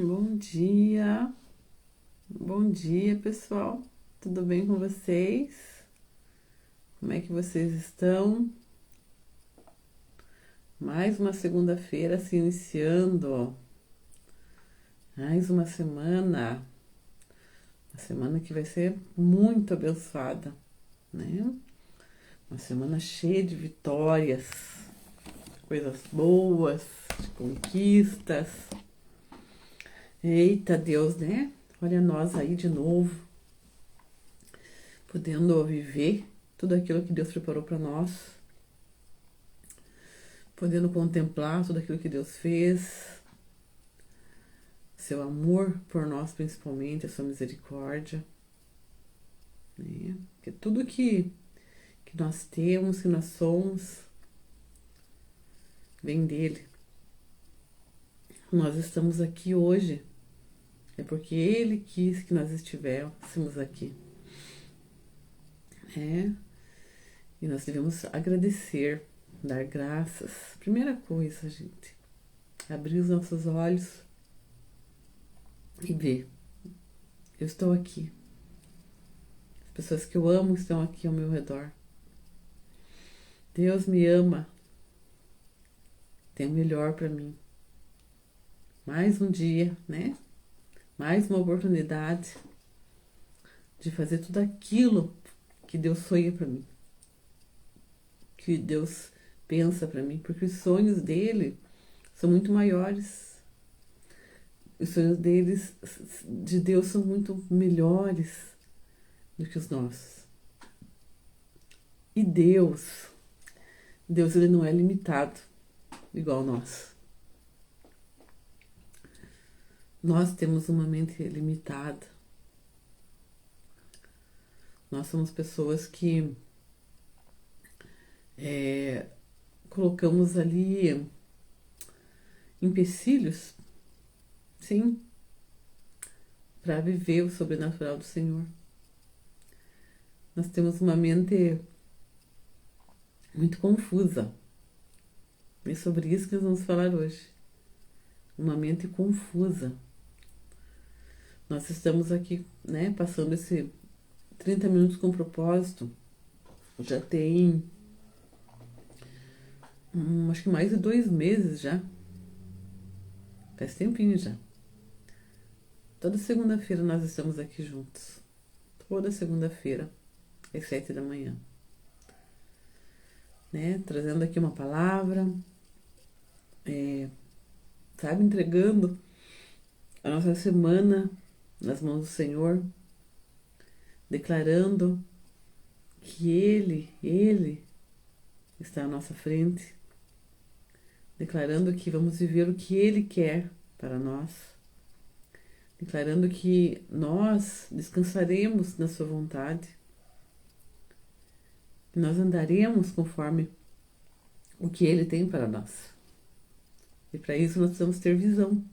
Bom dia pessoal, tudo bem com vocês? Como é que vocês estão? Mais uma segunda-feira se iniciando, mais uma semana que vai ser muito abençoada, né? Uma semana cheia de vitórias, coisas boas, de conquistas. Eita Deus, né? Olha nós aí de novo, podendo viver tudo aquilo que Deus preparou para nós, podendo contemplar tudo aquilo que Deus fez, seu amor por nós principalmente, a sua misericórdia, né? Porque tudo que nós temos, que nós somos, vem dele. Nós estamos aqui hoje, é porque ele quis que nós estivéssemos aqui, né? E nós devemos agradecer, dar graças. Primeira coisa, gente, abrir os nossos olhos e ver. Eu estou aqui. As pessoas que eu amo estão aqui ao meu redor. Deus me ama. Tem o melhor para mim. Mais um dia, né? Mais uma oportunidade de fazer tudo aquilo que Deus sonha para mim. Que Deus pensa para mim, porque os sonhos dele são muito maiores. Os sonhos de Deus são muito melhores do que os nossos. E Deus ele não é limitado igual nós. Nós temos uma mente limitada. Nós somos pessoas que colocamos ali empecilhos, sim, para viver o sobrenatural do Senhor. Nós temos uma mente muito confusa. É sobre isso que nós vamos falar hoje. Uma mente confusa. Nós estamos aqui, né, passando esse 30 minutos com propósito. Já tem acho que mais de 2 meses já. Faz tempinho já. Toda segunda-feira nós estamos aqui juntos. Toda segunda-feira, às 7 da manhã. Né? Trazendo aqui uma palavra, sabe, entregando a nossa semana nas mãos do Senhor, declarando que Ele está à nossa frente, declarando que vamos viver o que Ele quer para nós, declarando que nós descansaremos na Sua vontade, que nós andaremos conforme o que Ele tem para nós. E para isso nós precisamos ter visão.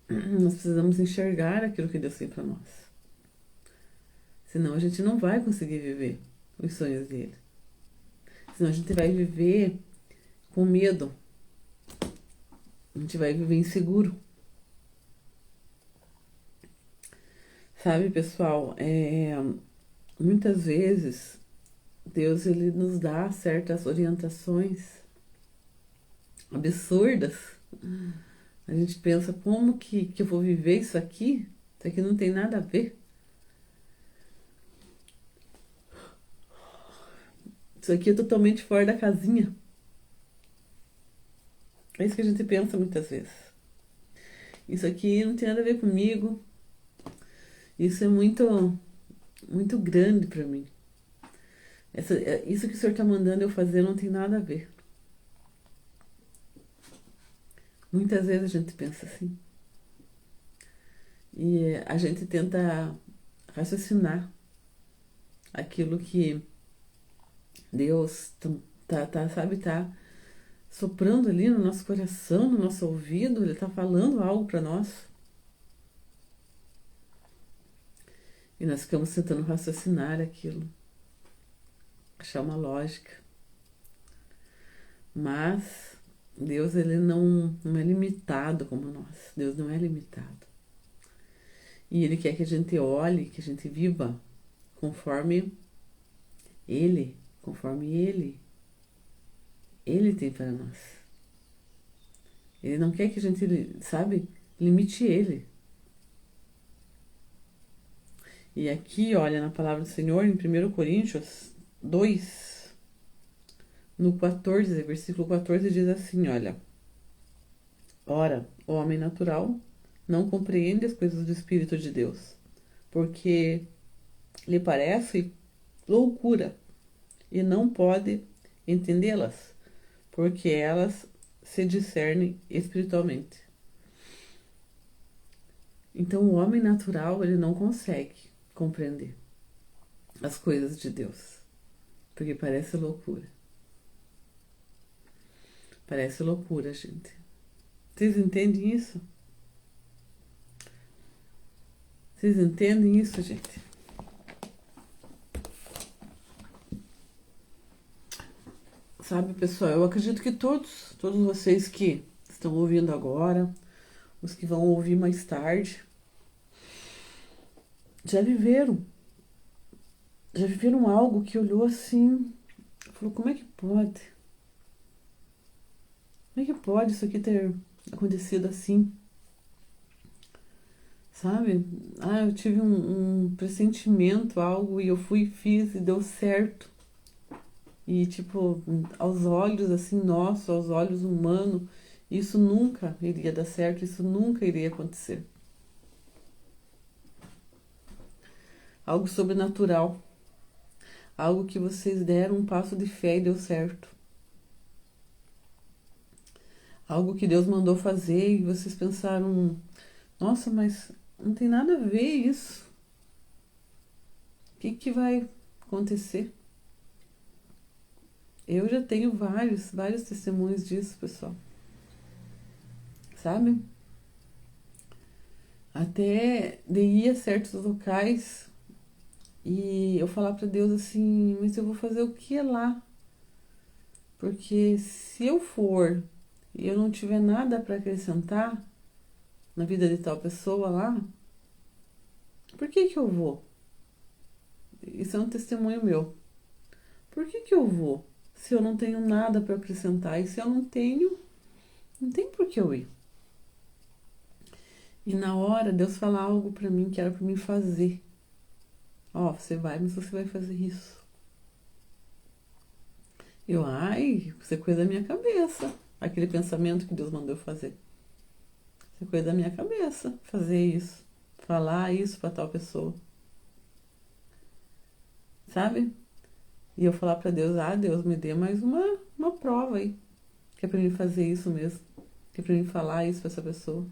Nós precisamos enxergar aquilo que Deus tem para nós. Senão a gente não vai conseguir viver os sonhos dele. Senão a gente vai viver com medo. A gente vai viver inseguro. Sabe, pessoal, muitas vezes Deus ele nos dá certas orientações absurdas. A gente pensa, como que eu vou viver isso aqui? Isso aqui não tem nada a ver. Isso aqui é totalmente fora da casinha. É isso que a gente pensa muitas vezes. Isso aqui não tem nada a ver comigo. Isso é muito, muito grande para mim. Isso que o Senhor está mandando eu fazer não tem nada a ver. Muitas vezes a gente pensa assim. E a gente tenta raciocinar aquilo que Deus tá soprando ali no nosso coração, no nosso ouvido. Ele tá falando algo para nós. E nós ficamos tentando raciocinar aquilo, achar uma lógica. Mas Deus, ele não é limitado como nós. Deus não é limitado. E ele quer que a gente olhe, que a gente viva conforme ele, conforme ele tem para nós. Ele não quer que a gente, sabe, limite ele. E aqui, olha, na palavra do Senhor, em 1 Coríntios 2, no 14, versículo 14, diz assim, olha. Ora, o homem natural não compreende as coisas do Espírito de Deus, porque lhe parece loucura e não pode entendê-las, porque elas se discernem espiritualmente. Então, o homem natural, ele não consegue compreender as coisas de Deus, porque parece loucura. Parece loucura, gente. Vocês entendem isso? Vocês entendem isso, gente? Sabe, pessoal, eu acredito que todos vocês que estão ouvindo agora, os que vão ouvir mais tarde, já viveram algo que olhou assim, falou, como é que pode? Como é que pode isso aqui ter acontecido assim? Sabe? Ah, eu tive um pressentimento, algo, e eu fui e fiz e deu certo. E, tipo, aos olhos, assim, nossos, aos olhos humanos, isso nunca iria dar certo, isso nunca iria acontecer. Algo sobrenatural. Algo que vocês deram um passo de fé e deu certo. Algo que Deus mandou fazer e vocês pensaram, nossa, mas não tem nada a ver isso. O que vai acontecer? Eu já tenho vários testemunhos disso, pessoal. Sabe? Até de ir a certos locais e eu falar para Deus assim, mas eu vou fazer o que lá? Porque se eu for e eu não tiver nada para acrescentar na vida de tal pessoa lá, por que eu vou? Isso é um testemunho meu. Por que eu vou se eu não tenho nada para acrescentar? E se eu não tenho, não tem por que eu ir. E na hora Deus fala algo para mim que era para mim fazer. Ó, você vai, mas você vai fazer isso. Eu, ai, isso é coisa da minha cabeça. Aquele pensamento que Deus mandou fazer. Isso é coisa da minha cabeça, fazer isso. Falar isso para tal pessoa. Sabe? E eu falar para Deus, Deus, me dê mais uma prova aí. Que é pra mim fazer isso mesmo. Que é pra mim falar isso pra essa pessoa.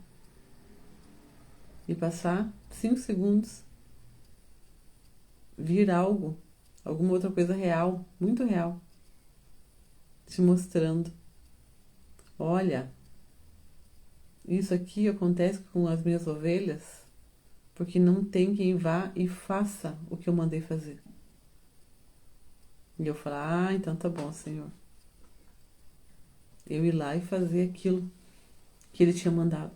E passar 5 segundos. Vir algo. Alguma outra coisa real. Muito real. Te mostrando. Olha. Isso aqui acontece com as minhas ovelhas. Porque não tem quem vá e faça o que eu mandei fazer. E eu falar, então tá bom, Senhor. Eu ir lá e fazer aquilo que Ele tinha mandado.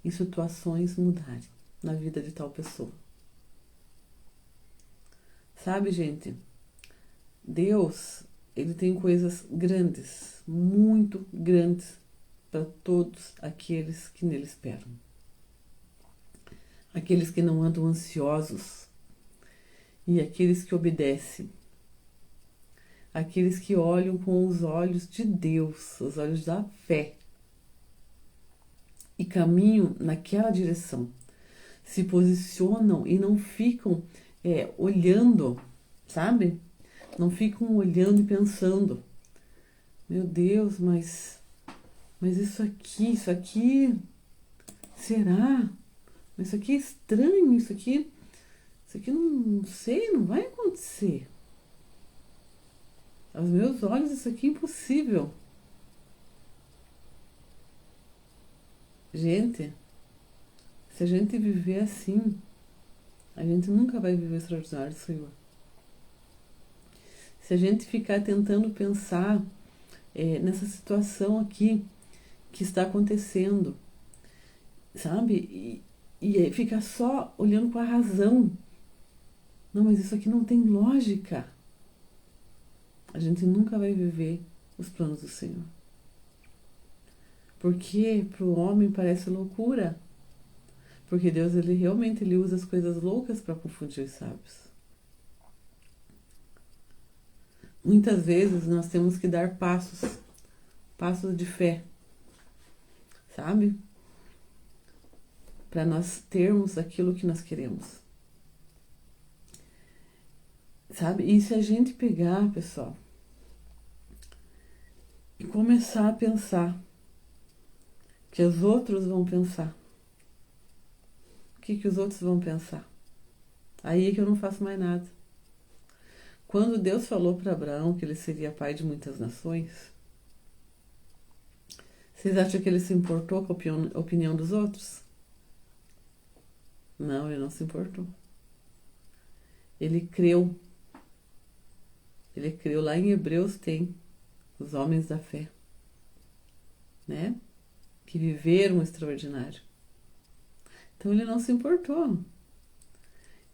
E situações mudarem na vida de tal pessoa. Sabe, gente? Deus, Ele tem coisas grandes, muito grandes, para todos aqueles que nele esperam. Aqueles que não andam ansiosos e aqueles que obedecem. Aqueles que olham com os olhos de Deus, os olhos da fé, e caminham naquela direção, se posicionam e não ficam olhando, sabe? Não ficam olhando e pensando, meu Deus, mas isso aqui, será? Mas isso aqui é estranho, isso aqui não sei, não vai acontecer. Aos meus olhos isso aqui é impossível. Gente, se a gente viver assim, a gente nunca vai viver o extraordinário do Senhor. Se a gente ficar tentando pensar nessa situação aqui que está acontecendo, sabe? E ficar só olhando com a razão. Não, mas isso aqui não tem lógica. A gente nunca vai viver os planos do Senhor. Porque para o homem parece loucura. Porque Deus, ele realmente ele usa as coisas loucas para confundir os sábios. Muitas vezes nós temos que dar passos de fé, sabe? Para nós termos aquilo que nós queremos. Sabe? E se a gente pegar, pessoal, e começar a pensar que os outros vão pensar, o que os outros vão pensar? Aí é que eu não faço mais nada. Quando Deus falou para Abraão que ele seria pai de muitas nações, vocês acham que ele se importou com a opinião dos outros? Não, ele não se importou. Ele creu. Ele creu. Lá em Hebreus tem os homens da fé, né? Que viveram o extraordinário. Então ele não se importou.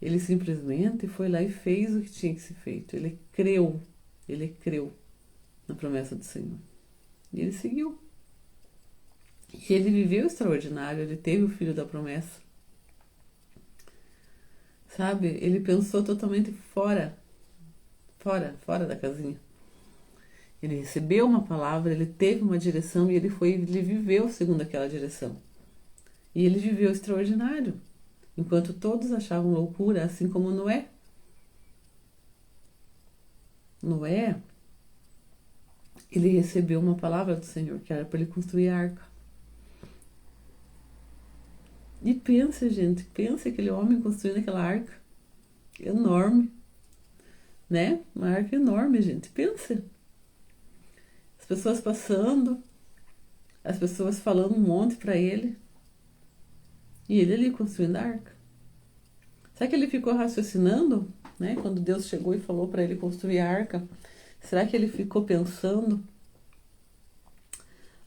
Ele simplesmente foi lá e fez o que tinha que ser feito. Ele creu na promessa do Senhor. E ele seguiu. E ele viveu o extraordinário, ele teve o filho da promessa. Sabe? Ele pensou totalmente fora da casinha. Ele recebeu uma palavra, ele teve uma direção e ele viveu segundo aquela direção. E ele viveu o extraordinário. Enquanto todos achavam loucura, assim como Noé. Noé, ele recebeu uma palavra do Senhor, que era para ele construir a arca. E pensa, gente, pensa aquele homem construindo aquela arca enorme, né? Uma arca enorme, gente, pensa. As pessoas passando, as pessoas falando um monte para ele. E ele ali construindo a arca. Será que ele ficou raciocinando, né? Quando Deus chegou e falou para ele construir a arca, será que ele ficou pensando?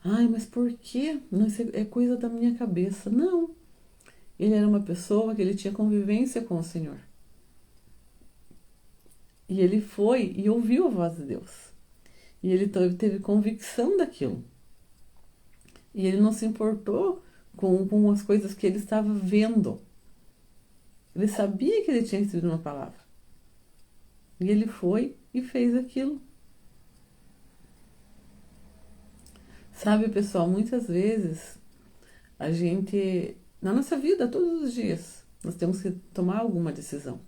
Ai, mas por quê? Não, isso é coisa da minha cabeça. Não. Ele era uma pessoa que ele tinha convivência com o Senhor. E ele foi e ouviu a voz de Deus. E ele teve convicção daquilo. E ele não se importou com as coisas que ele estava vendo. Ele sabia que ele tinha recebido uma palavra. E ele foi e fez aquilo. Sabe, pessoal, muitas vezes a gente, na nossa vida, todos os dias, nós temos que tomar alguma decisão.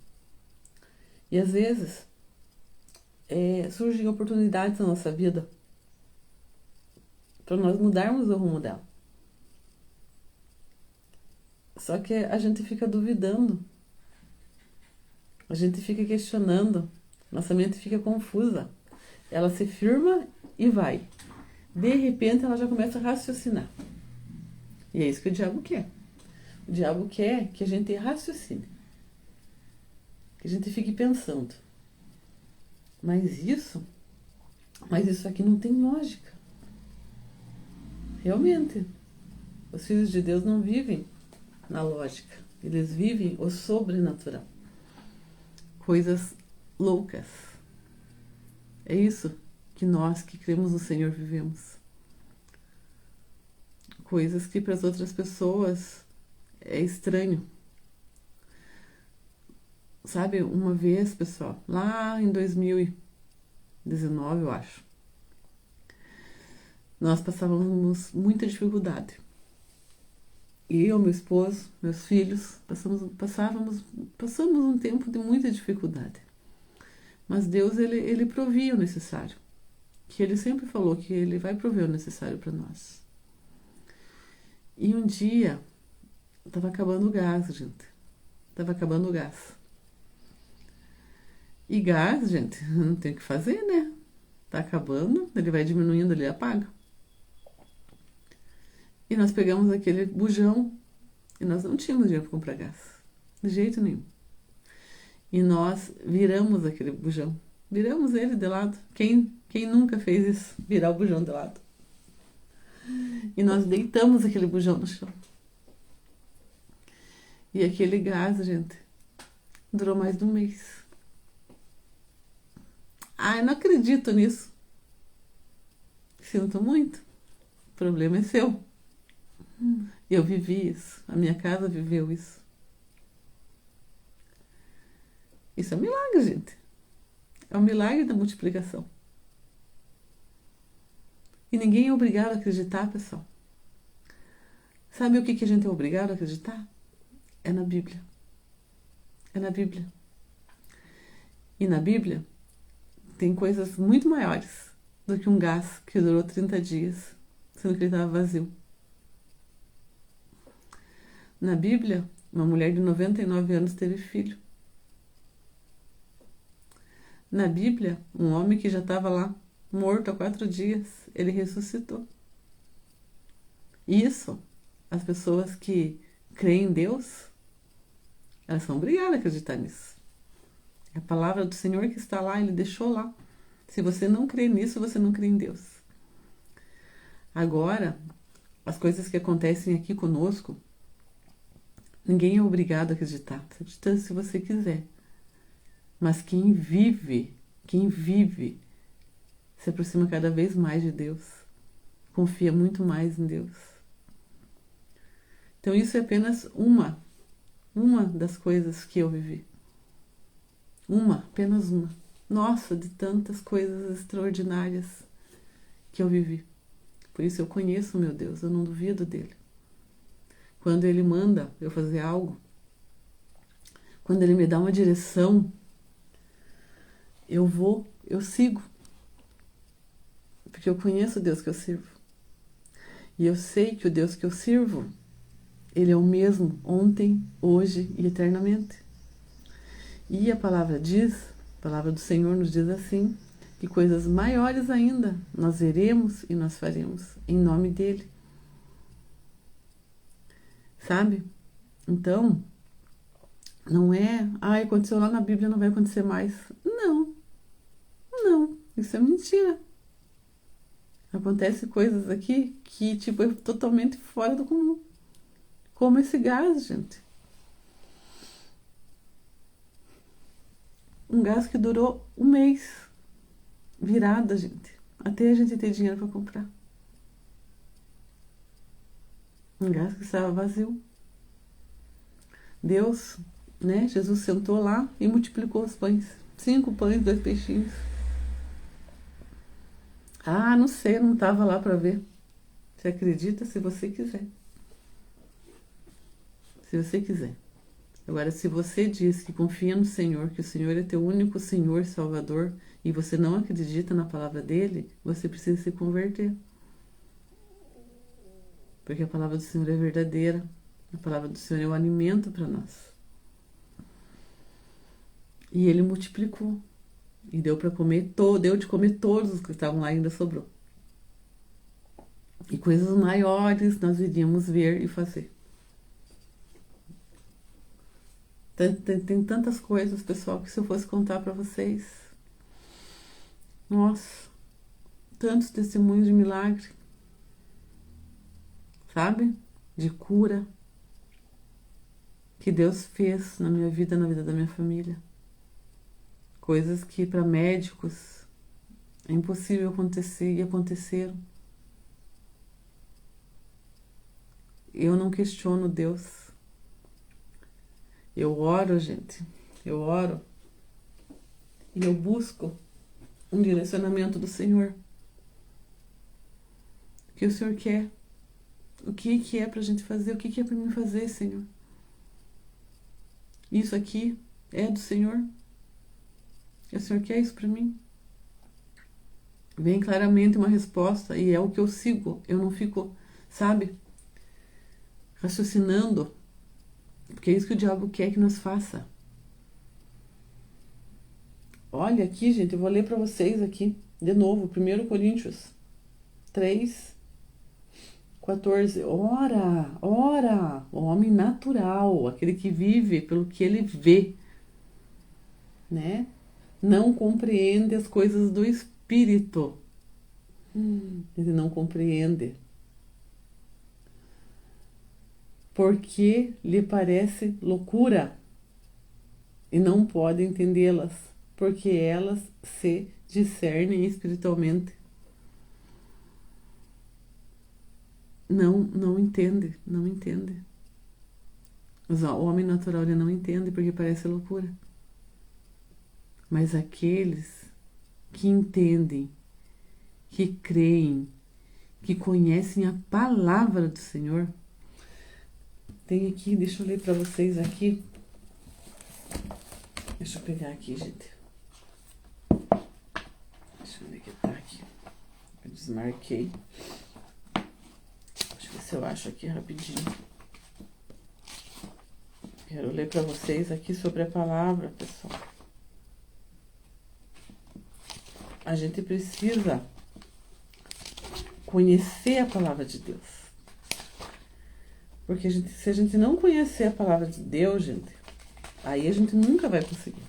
E às vezes surgem oportunidades na nossa vida para nós mudarmos o rumo dela. Só que a gente fica duvidando. A gente fica questionando. Nossa mente fica confusa. Ela se firma e vai. De repente ela já começa a raciocinar. E é isso que o diabo quer. O diabo quer que a gente raciocine. Que a gente fique pensando. Mas isso aqui não tem lógica. Realmente. Os filhos de Deus não vivem na lógica. Eles vivem o sobrenatural. Coisas loucas. É isso que nós que cremos no Senhor vivemos. Coisas que para as outras pessoas é estranho. Sabe, uma vez, pessoal, lá em 2019, eu acho, nós passávamos muita dificuldade. Eu, meu esposo, meus filhos, passamos um tempo de muita dificuldade. Mas Deus, ele provia o necessário. Que Ele sempre falou que Ele vai prover o necessário para nós. E um dia, estava acabando o gás, gente. Estava acabando o gás. E gás, gente, não tem o que fazer, né? Tá acabando, ele vai diminuindo, ele apaga. E nós pegamos aquele bujão e nós não tínhamos dinheiro para comprar gás. De jeito nenhum. E nós viramos aquele bujão. Viramos ele de lado. Quem Quem nunca fez isso? Virar o bujão de lado. E nós deitamos aquele bujão no chão. E aquele gás, gente, durou mais de um mês. Ah, eu não acredito nisso. Sinto muito. O problema é seu. Eu vivi isso. A minha casa viveu isso. Isso é um milagre, gente. É um milagre da multiplicação. E ninguém é obrigado a acreditar, pessoal. Sabe o que a gente é obrigado a acreditar? É na Bíblia. É na Bíblia. E na Bíblia tem coisas muito maiores do que um gás que durou 30 dias, sendo que ele estava vazio. Na Bíblia, uma mulher de 99 anos teve filho. Na Bíblia, um homem que já estava lá, morto há 4 dias, ele ressuscitou. Isso, as pessoas que creem em Deus, elas são obrigadas a acreditar nisso. É a palavra do Senhor que está lá, Ele deixou lá. Se você não crê nisso, você não crê em Deus. Agora, as coisas que acontecem aqui conosco, ninguém é obrigado a acreditar. Você acredita se você quiser. Mas quem vive, se aproxima cada vez mais de Deus. Confia muito mais em Deus. Então isso é apenas uma das coisas que eu vivi. Apenas uma. Nossa, de tantas coisas extraordinárias que eu vivi. Por isso eu conheço o meu Deus, eu não duvido dele. Quando ele manda eu fazer algo, quando ele me dá uma direção, eu vou, eu sigo. Porque eu conheço o Deus que eu sirvo. E eu sei que o Deus que eu sirvo, ele é o mesmo ontem, hoje e eternamente. E a palavra do Senhor nos diz assim, que coisas maiores ainda nós veremos e nós faremos em nome dele. Sabe? Então, não é, aconteceu lá na Bíblia, não vai acontecer mais. Não, isso é mentira. Acontece coisas aqui que, tipo, é totalmente fora do comum. Como esse gás, gente. Um gás que durou um mês. Virada, gente. Até a gente ter dinheiro para comprar. Um gás que estava vazio. Deus, né? Jesus sentou lá e multiplicou os pães. 5 pães, 2 peixinhos. Não sei, eu não estava lá para ver. Você acredita se você quiser. Se você quiser. Agora, se você diz que confia no Senhor, que o Senhor é teu único Senhor Salvador, e você não acredita na palavra dele, você precisa se converter. Porque a palavra do Senhor é verdadeira. A palavra do Senhor é o alimento para nós. E ele multiplicou. E deu para comer deu de comer todos os que estavam lá e ainda sobrou. E coisas maiores nós iríamos ver e fazer. Tem tantas coisas, pessoal, que se eu fosse contar para vocês, nossa, tantos testemunhos de milagre, sabe? De cura que Deus fez na minha vida, na vida da minha família. Coisas que para médicos é impossível acontecer e aconteceram. Eu não questiono Deus. Eu oro, gente. Eu oro. E eu busco um direcionamento do Senhor. O que o Senhor quer? O que é pra gente fazer? O que é pra mim fazer, Senhor? Isso aqui é do Senhor? O Senhor quer isso pra mim? Vem claramente uma resposta e é o que eu sigo. Eu não fico, sabe, raciocinando. Porque é isso que o diabo quer que nós faça. Olha aqui, gente, eu vou ler para vocês aqui, de novo, 1 Coríntios 3, 14. Ora, o homem natural, aquele que vive pelo que ele vê, né? Não compreende as coisas do Espírito. espírito. Ele não compreende. Porque lhe parece loucura e não pode entendê-las, porque elas se discernem espiritualmente. Não entende. O homem natural ele não entende porque parece loucura. Mas aqueles que entendem, que creem, que conhecem a palavra do Senhor. Tem aqui, deixa eu ler para vocês aqui. Deixa eu pegar aqui, gente. Deixa eu ver que tá aqui. Eu desmarquei. Deixa eu ver se eu acho aqui rapidinho. Quero ler para vocês aqui sobre a palavra, pessoal. A gente precisa conhecer a palavra de Deus. Porque se a gente não conhecer a palavra de Deus, gente, aí a gente nunca vai conseguir.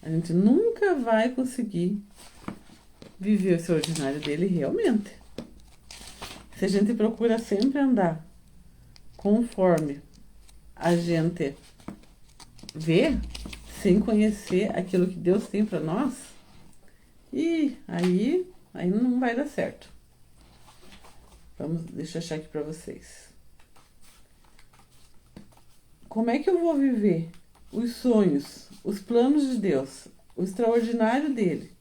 A gente nunca vai conseguir viver o extraordinário dele realmente. Se a gente procura sempre andar conforme a gente vê, sem conhecer aquilo que Deus tem para nós, e aí não vai dar certo. Deixa eu achar aqui para vocês. Como é que eu vou viver os sonhos, os planos de Deus, o extraordinário dele,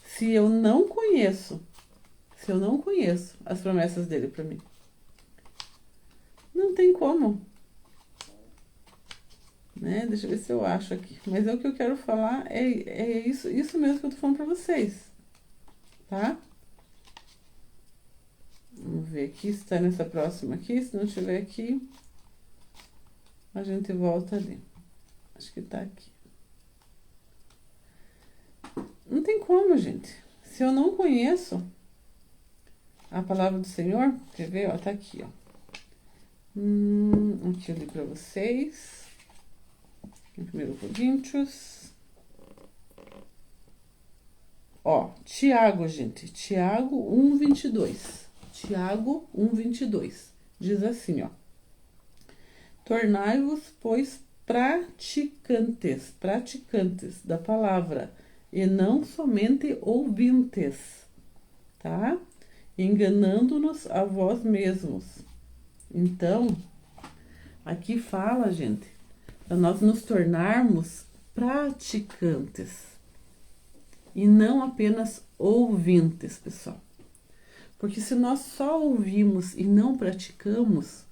se eu não conheço as promessas dele para mim? Não tem como. Né? Deixa eu ver se eu acho aqui. Mas o que eu quero falar é isso mesmo que eu tô falando para vocês. Tá? Vamos ver aqui se tá nessa próxima aqui. Se não tiver aqui, a gente volta ali. Acho que tá aqui. Não tem como, gente. Se eu não conheço a palavra do Senhor, quer ver? Ó, tá aqui, ó. Aqui eu li pra vocês. Em 1 Coríntios. Ó, Tiago, gente. Tiago 1:22. Tiago 1:22. Diz assim, ó. Tornai-vos, pois, praticantes da palavra, e não somente ouvintes, tá? Enganando-nos a vós mesmos. Então, aqui fala, gente, para nós nos tornarmos praticantes e não apenas ouvintes, pessoal. Porque se nós só ouvimos e não praticamos,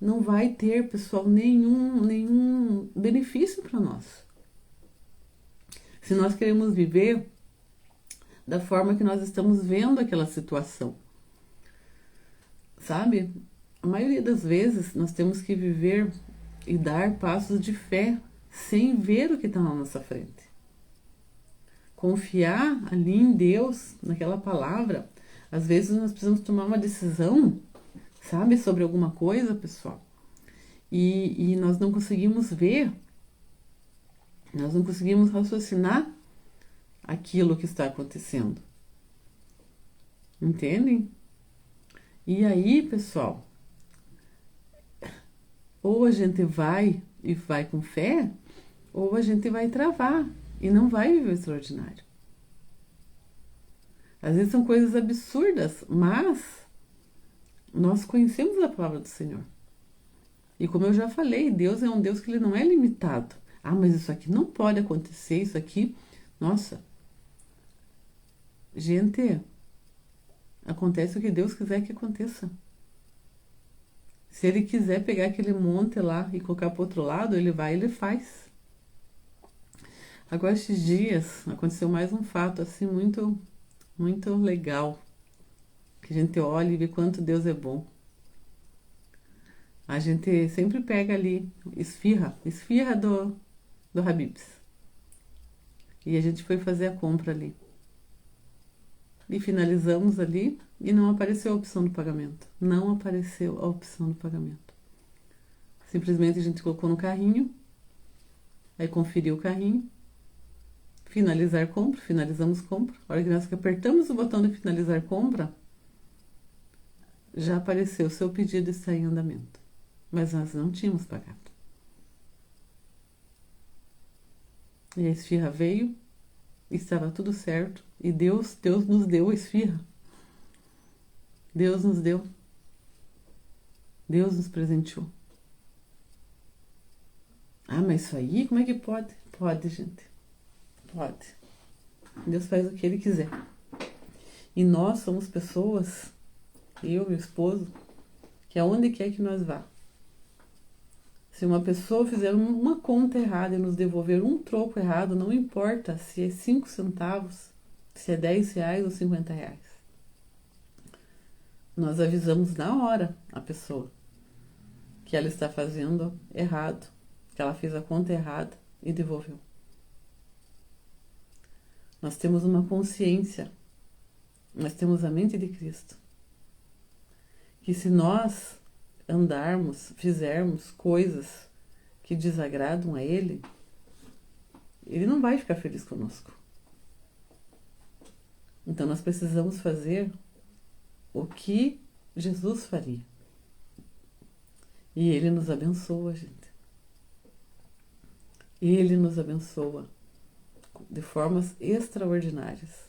não vai ter, pessoal, nenhum benefício para nós. Se nós queremos viver da forma que nós estamos vendo aquela situação, sabe? A maioria das vezes nós temos que viver e dar passos de fé sem ver o que está na nossa frente. Confiar ali em Deus, naquela palavra. Às vezes nós precisamos tomar uma decisão, sabe, sobre alguma coisa, pessoal. E nós não conseguimos ver, nós não conseguimos raciocinar aquilo que está acontecendo. Entendem? E aí, pessoal, ou a gente vai com fé, ou a gente vai travar e não vai viver o extraordinário. Às vezes são coisas absurdas, mas nós conhecemos a palavra do Senhor. E como eu já falei, Deus é um Deus que ele não é limitado. Ah, mas isso aqui não pode acontecer, isso aqui... Nossa! Gente, acontece o que Deus quiser que aconteça. Se ele quiser pegar aquele monte lá e colocar para o outro lado, ele vai e ele faz. Agora, esses dias, aconteceu mais um fato, assim, muito legal. Que a gente olha e vê quanto Deus é bom. A gente sempre pega ali, esfirra do Habib's. E a gente foi fazer a compra ali. E finalizamos ali e não apareceu a opção do pagamento. Não apareceu a opção do pagamento. Simplesmente a gente colocou no carrinho, aí conferiu o carrinho, finalizar compra, finalizamos compra. A hora que nós apertamos o botão de finalizar compra, já apareceu o seu pedido está em andamento. Mas nós não tínhamos pagado. E a esfirra veio, estava tudo certo. E Deus nos deu a esfirra. Deus nos deu. Deus nos presenteou. Ah, mas isso aí, como é que pode? Pode, gente. Pode. Deus faz o que Ele quiser. E nós somos pessoas, eu, meu esposo, que aonde quer que nós vá, se uma pessoa fizer uma conta errada e nos devolver um troco errado, não importa se é 5 centavos, se é 10 reais ou 50 reais. Nós avisamos na hora a pessoa que ela está fazendo errado, que ela fez a conta errada e devolveu. Nós temos uma consciência, nós temos a mente de Cristo. Que se nós andarmos, fizermos coisas que desagradam a Ele, Ele não vai ficar feliz conosco. Então nós precisamos fazer o que Jesus faria. E Ele nos abençoa, gente. Ele nos abençoa de formas extraordinárias.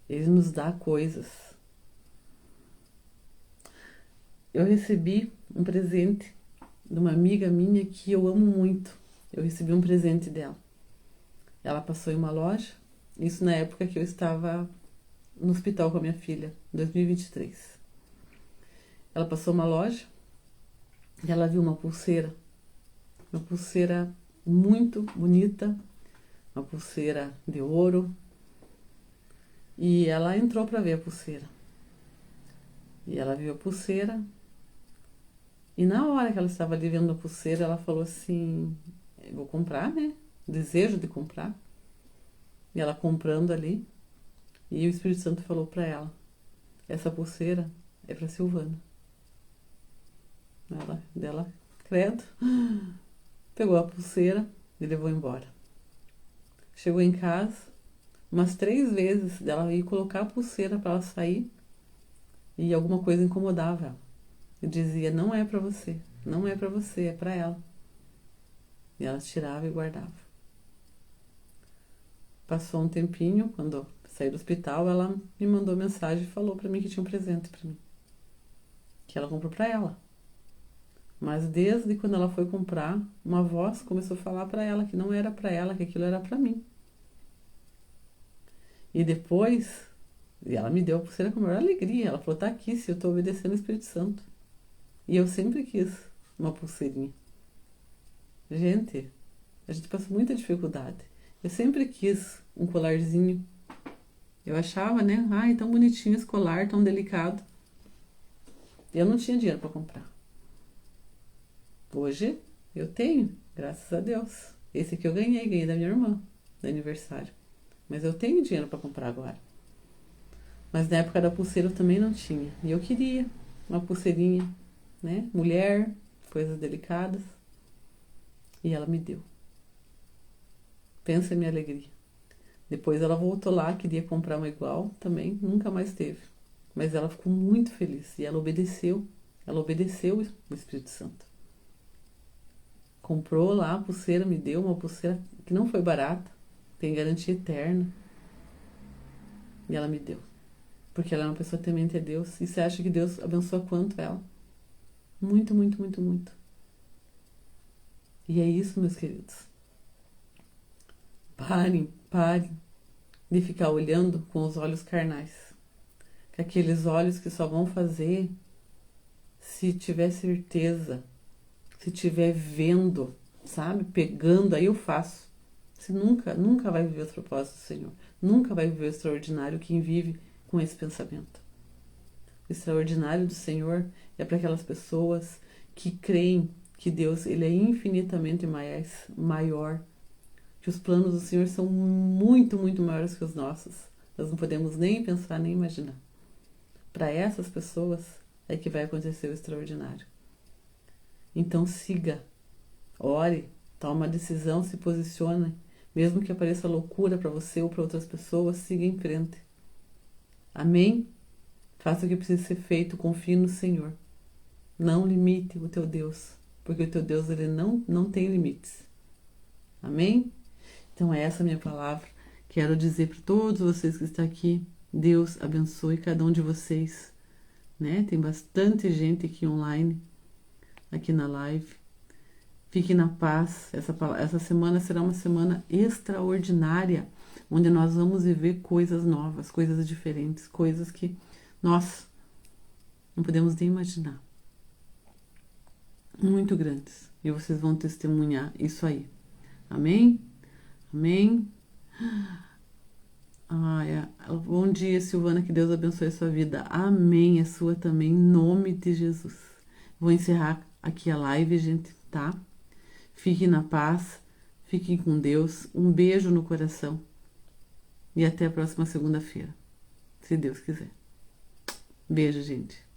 Ele nos dá coisas. Eu recebi um presente de uma amiga minha que eu amo muito. Eu recebi um presente dela. Ela passou em uma loja, isso na época que eu estava no hospital com a minha filha, em 2023. Ela passou uma loja e ela viu uma pulseira muito bonita, uma pulseira de ouro, e ela entrou para ver a pulseira. E ela viu a pulseira, e na hora que ela estava ali vendo a pulseira, ela falou assim: eu vou comprar, né? Desejo de comprar. E ela comprando ali, e o Espírito Santo falou para ela: essa pulseira é para Silvana. Dela, credo, pegou a pulseira e levou embora. Chegou em casa, umas 3 vezes dela ia colocar a pulseira para ela sair e alguma coisa incomodava ela. E dizia: não é para você, não é para você, é para ela. E ela tirava e guardava. Passou um tempinho, quando eu saí do hospital, ela me mandou mensagem e falou para mim que tinha um presente para mim, que ela comprou para ela. Mas desde quando ela foi comprar, uma voz começou a falar para ela que não era para ela, que aquilo era para mim. E depois, ela me deu a pulseira com a maior alegria. Ela falou: tá aqui, se eu estou obedecendo o Espírito Santo. E eu sempre quis uma pulseirinha. Gente, a gente passa muita dificuldade. Eu sempre quis um colarzinho. Eu achava, né? Ai, tão bonitinho esse colar, tão delicado. Eu não tinha dinheiro para comprar. Hoje eu tenho, graças a Deus. Esse aqui eu ganhei da minha irmã, de aniversário. Mas eu tenho dinheiro para comprar agora. Mas na época da pulseira eu também não tinha. E eu queria uma pulseirinha, né? Mulher, coisas delicadas. E ela me deu. Pensa em minha alegria. Depois ela voltou lá, queria comprar uma igual, também nunca mais teve. Mas ela ficou muito feliz e ela obedeceu o Espírito Santo. Comprou lá a pulseira, me deu uma pulseira que não foi barata, tem garantia eterna. E ela me deu. Porque ela é uma pessoa temente a Deus. E você acha que Deus abençoa quanto ela? Muito, muito, muito, muito. E é isso, meus queridos. Parem de ficar olhando com os olhos carnais. Que aqueles olhos que só vão fazer se tiver certeza, se tiver vendo, sabe? Pegando, aí eu faço. Você nunca vai viver os propósitos do Senhor. Nunca vai viver o extraordinário quem vive com esse pensamento. O extraordinário do Senhor é para aquelas pessoas que creem que Deus ele é infinitamente maior, que os planos do Senhor são muito, muito maiores que os nossos. Nós não podemos nem pensar, nem imaginar. Para essas pessoas é que vai acontecer o extraordinário. Então siga, ore, tome uma decisão, se posicione Mesmo que apareça loucura para você ou para outras pessoas, siga em frente. Amém? Faça o que precisa ser feito, confie no Senhor. Não limite o teu Deus, porque o teu Deus ele não tem limites. Amém? Então essa é a minha palavra. Quero dizer para todos vocês que estão aqui, Deus abençoe cada um de vocês, né? Tem bastante gente aqui online, aqui na live. Fique na paz. Essa semana será uma semana extraordinária, onde nós vamos viver coisas novas, coisas diferentes, coisas que nós não podemos nem imaginar. Muito grandes. E vocês vão testemunhar isso aí. Amém? Amém? Bom dia, Silvana, que Deus abençoe a sua vida. Amém, a sua também, em nome de Jesus. Vou encerrar aqui a live, gente, tá? Fiquem na paz, fiquem com Deus, um beijo no coração e até a próxima segunda-feira, se Deus quiser. Beijo, gente.